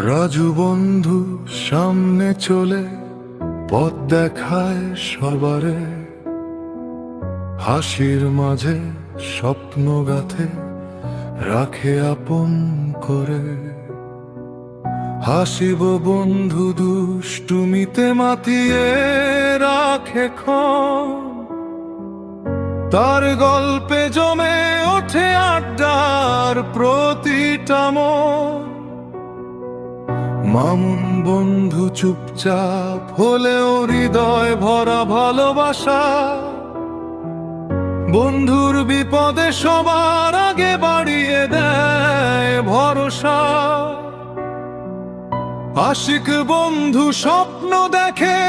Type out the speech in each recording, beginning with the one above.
রাজু বন্ধু সামনে চলে পথ দেখায় সবারে, হাসির মাঝে স্বপ্ন গাথে রাখে আপন করে। হাসিব বন্ধু দুষ্টুমিতে মাতিয়ে রাখে ক্ষণ, তার গল্পে জমে ওঠে আড্ডার প্রতিটা মন। মামুন বন্ধু চুপচাপ হলেও হৃদয় ভরা ভালোবাসা, বন্ধুর বিপদে সবার আগে বাড়িয়ে দেয় ভরসা। আশিক বন্ধু স্বপ্ন দেখে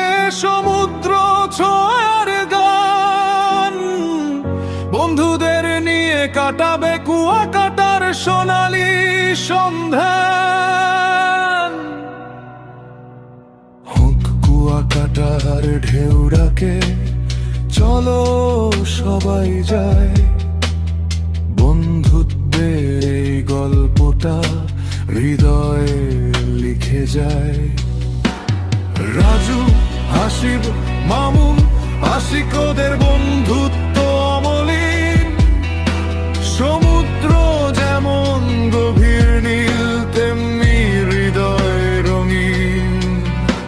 সমুদ্র ছোঁয়ার গান, বন্ধুদের নিয়ে কাটাবে কুয়াকাটার সোনালী সন্ধ্যা। হোক কুয়াকাটার ঢেউ ডাকে, চলো সবাই যায়, বন্ধুত্বের এই গল্পটা হৃদয়ে লিখে যায়। রাজু, হাসিব, মামুন, আশিকদের বন্ধুত্ব